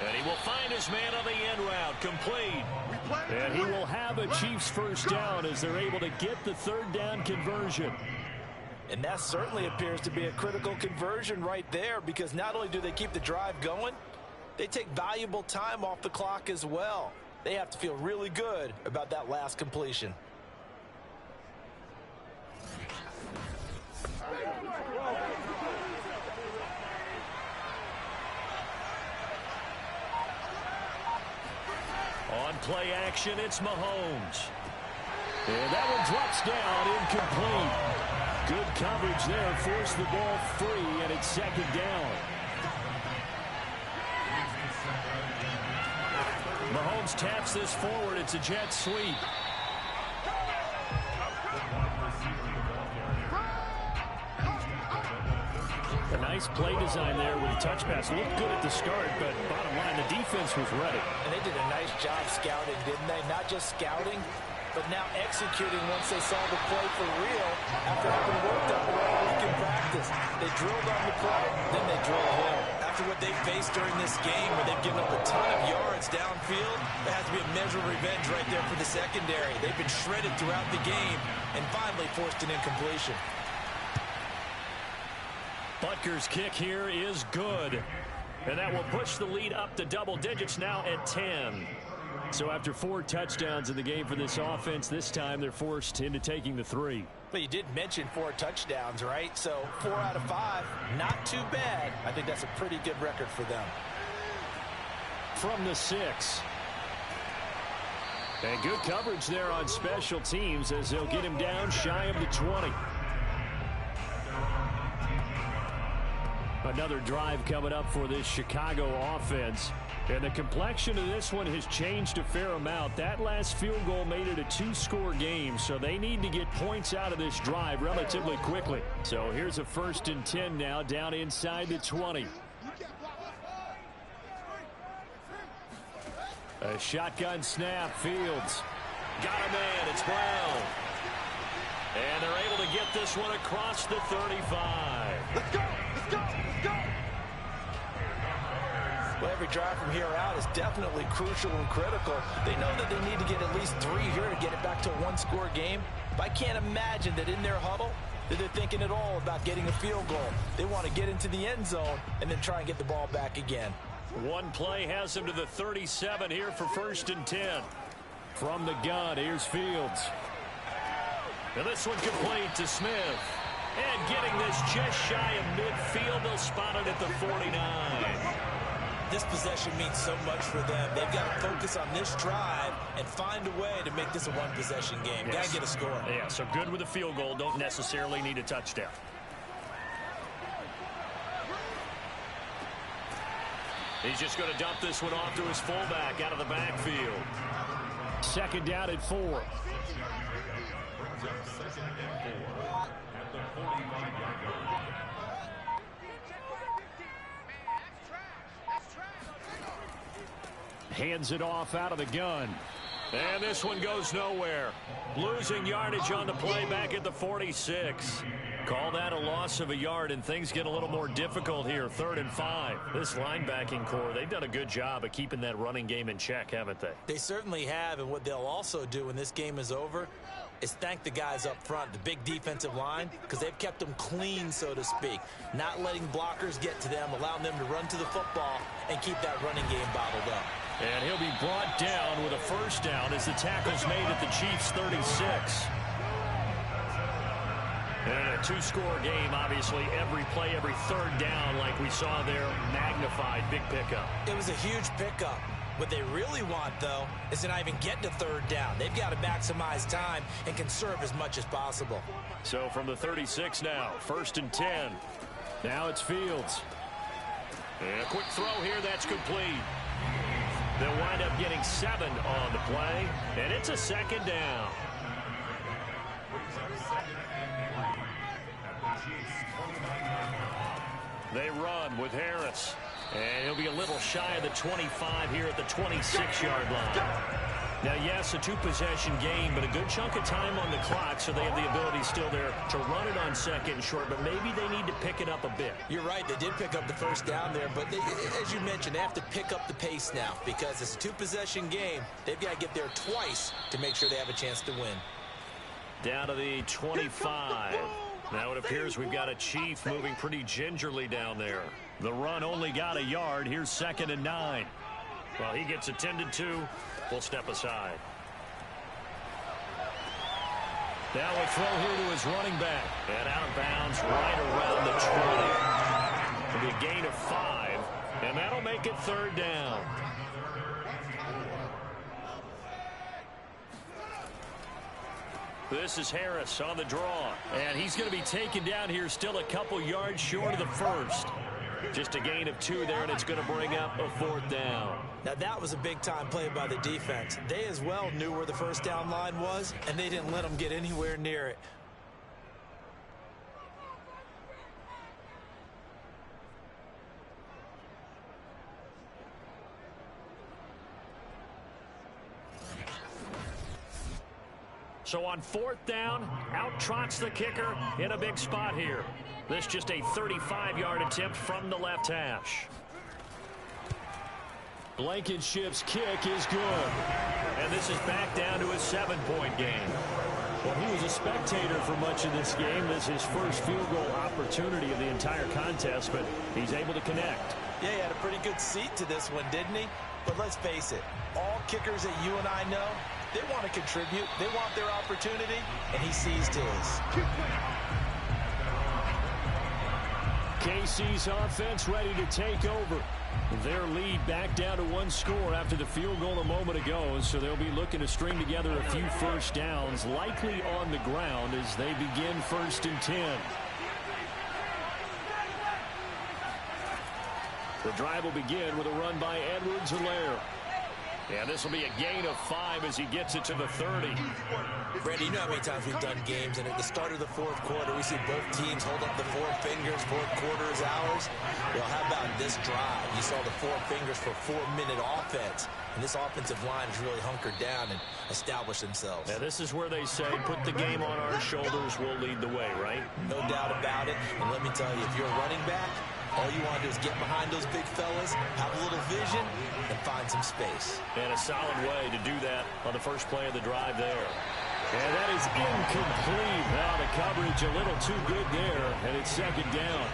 And he will find his man on the end route. Complete. And he will have a Chiefs 1st down as they're able to get the 3rd down conversion. And that certainly appears to be a critical conversion right there, because not only do they keep the drive going, they take valuable time off the clock as well. They have to feel really good about that last completion. On play action, it's Mahomes. And that one drops down, incomplete. Good coverage there, forced the ball free, and it's 2nd down. Mahomes taps this forward. It's a jet sweep. A nice play design there with a touch pass. Looked good at the start, but bottom line, the defense was ready. And they did a nice job scouting, didn't they? Not just scouting, but now executing once they saw the play for real after having worked on it all week in practice. They drilled on the play, then they drilled him. After what they faced during this game, where they've given up a ton of yards downfield, there has to be a measure of revenge right there for the secondary. They've been shredded throughout the game and finally forced an incompletion. Butker's kick here is good. And that will push the lead up to double digits now at 10. So after 4 touchdowns in the game for this offense, this time they're forced into taking the 3. But you did mention 4 touchdowns, right? So 4 out of 5, not too bad. I think that's a pretty good record for them. From the 6. And good coverage there on special teams as they'll get him down shy of the 20. Another drive coming up for this Chicago offense. And the complexion of this one has changed a fair amount. That last field goal made it a 2-score game, so they need to get points out of this drive relatively quickly. So here's a 1st and 10 now, down inside the 20. A shotgun snap, Fields. Got a man. It's Brown. And they're able to get this one across the 35. Let's go! Let's go! Let's go! Well, every drive from here out is definitely crucial and critical. They know that they need to get at least 3 here to get it back to a one-score game. But I can't imagine that in their huddle that they're thinking at all about getting a field goal. They want to get into the end zone and then try and get the ball back again. One play has them to the 37 here for 1st and 10. From the gun, here's Fields. And this one complete to Smith. And getting this just shy of midfield, they'll spot it at the 49. This possession means so much for them. They've got to focus on this drive and find a way to make this a one-possession game. Yes. Got to get a score. Yeah, so good with a field goal. Don't necessarily need a touchdown. He's just going to dump this one off to his fullback out of the backfield. 2nd down at 4. Hands it off out of the gun. And this one goes nowhere. Losing yardage on the play back at the 46. Call that a loss of a yard, and things get a little more difficult here. 3rd and 5. This linebacking core, they've done a good job of keeping that running game in check, haven't they? They certainly have, and what they'll also do when this game is over is thank the guys up front, the big defensive line, because they've kept them clean, so to speak. Not letting blockers get to them, allowing them to run to the football and keep that running game bottled up. And he'll be brought down with a 1st down as the tackle's made at the Chiefs' 36. And a 2-score game, obviously, every play, every 3rd down, like we saw there, magnified, big pickup. It was a huge pickup. What they really want, though, is to not even get to 3rd down. They've got to maximize time and conserve as much as possible. So from the 36 now, 1st and 10. Now it's Fields. And a quick throw here, that's complete. They'll wind up getting 7 on the play, and it's a 2nd down. They run with Harris. And he'll be a little shy of the 25 here at the 26-yard line. Now, yes, a 2-possession game, but a good chunk of time on the clock, so they have the ability still there to run it on 2nd and short, but maybe they need to pick it up a bit. You're right. They did pick up the 1st down there, but as you mentioned, they have to pick up the pace now because it's a 2-possession game. They've got to get there twice to make sure they have a chance to win. Down to the 25. Now it appears we've got a Chief moving pretty gingerly down there. The run only got a yard. Here's 2nd and 9. Well, he gets attended to. We'll step aside. Now a throw here to his running back. And out of bounds right around the 20. It'll be a gain of 5. And that'll make it 3rd down. This is Harris on the draw. And he's going to be taken down here still a couple yards short of the 1st. Just a gain of 2 there, and it's going to bring up a 4th down. Now, that was a big-time play by the defense. They as well knew where the 1st down line was, and they didn't let them get anywhere near it. So on 4th down, out trots the kicker in a big spot here. This just a 35-yard attempt from the left hash. Blankenship's kick is good. And this is back down to a 7-point game. Well, he was a spectator for much of this game. This is his first field goal opportunity of the entire contest, but he's able to connect. Yeah, he had a pretty good seat to this one, didn't he? But let's face it, all kickers that you and I know, they want to contribute. They want their opportunity, and he seized his. KC's offense ready to take over. Their lead back down to 1 score after the field goal a moment ago, so they'll be looking to string together a few 1st downs, likely on the ground as they begin 1st and 10. The drive will begin with a run by Edwards-Helaire. Yeah, this will be a gain of 5 as he gets it to the 30. Randy, you know how many times we've done games, and at the start of the fourth quarter, we see both teams hold up the 4 fingers, fourth quarter is ours. Well, how about this drive? You saw the 4 fingers for 4-minute offense, and this offensive line has really hunkered down and established themselves. Now, this is where they say, put the game on our shoulders, we'll lead the way, right? No doubt about it, and let me tell you, if you're a running back, all you want to do is get behind those big fellas, have a little vision, and find some space. And a solid way to do that on the first play of the drive there. And that is incomplete. Now the coverage a little too good there, and it's second down.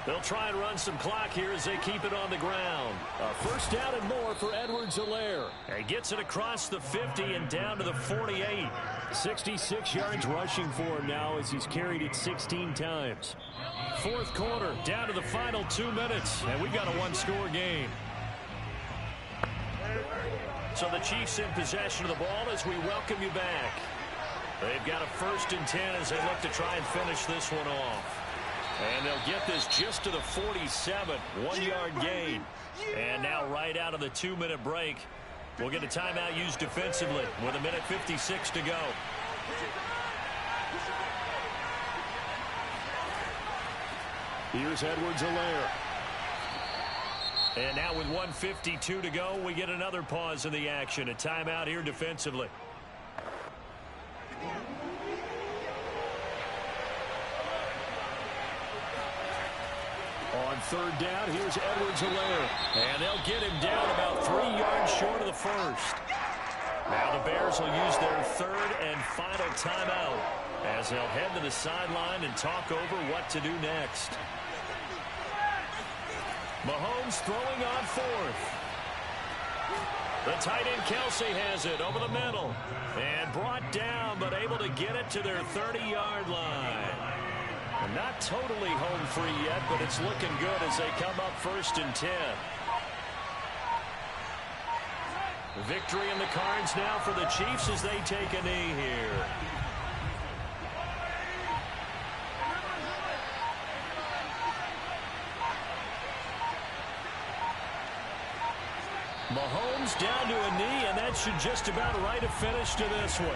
They'll try and run some clock here as they keep it on the ground. A first down and more for Edwards-Helaire. He gets it across the 50 and down to the 48. 66 yards rushing for him now as he's carried it 16 times. Fourth quarter, down to the final 2 minutes, and we've got a one-score game. So the Chiefs in possession of the ball as we welcome you back. They've got a 1st and 10 as they look to try and finish this one off. And they'll get this just to the 47, 1-yard gain. And now right out of the 2-minute break, we'll get a timeout used defensively with 1:56 to go. Here's Edwards-Helaire. And now with 1:52 to go, we get another pause in the action. A timeout here defensively. On third down, here's Edwards-Helaire. And they'll get him down about 3 yards short of the first. Now the Bears will use their 3rd and final timeout as they'll head to the sideline and talk over what to do next. Mahomes throwing on 4th. The tight end Kelsey has it over the middle. And brought down, but able to get it to their 30-yard line. Not totally home free yet, but it's looking good as they come up 1st and 10. Victory in the cards now for the Chiefs as they take a knee here. Mahomes down to a knee, and that should just about write a finish to this one.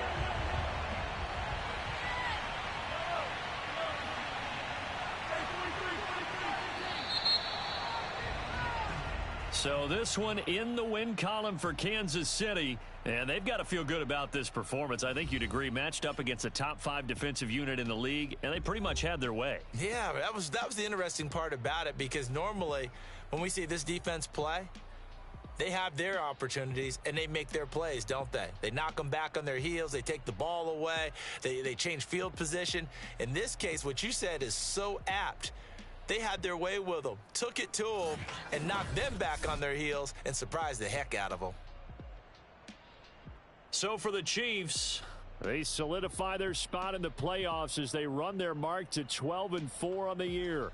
So this one in the win column for Kansas City, and they've got to feel good about this performance. I think you'd agree, matched up against a top 5 defensive unit in the league, and they pretty much had their way. Yeah, that was the interesting part about it, because normally when we see this defense play, they have their opportunities and they make their plays, don't they? They knock them back on their heels. They take the ball away. They change field position. In this case, what you said is so apt. They had their way with them, took it to them, and knocked them back on their heels and surprised the heck out of them. So for the Chiefs, they solidify their spot in the playoffs as they run their mark to 12-4 on the year.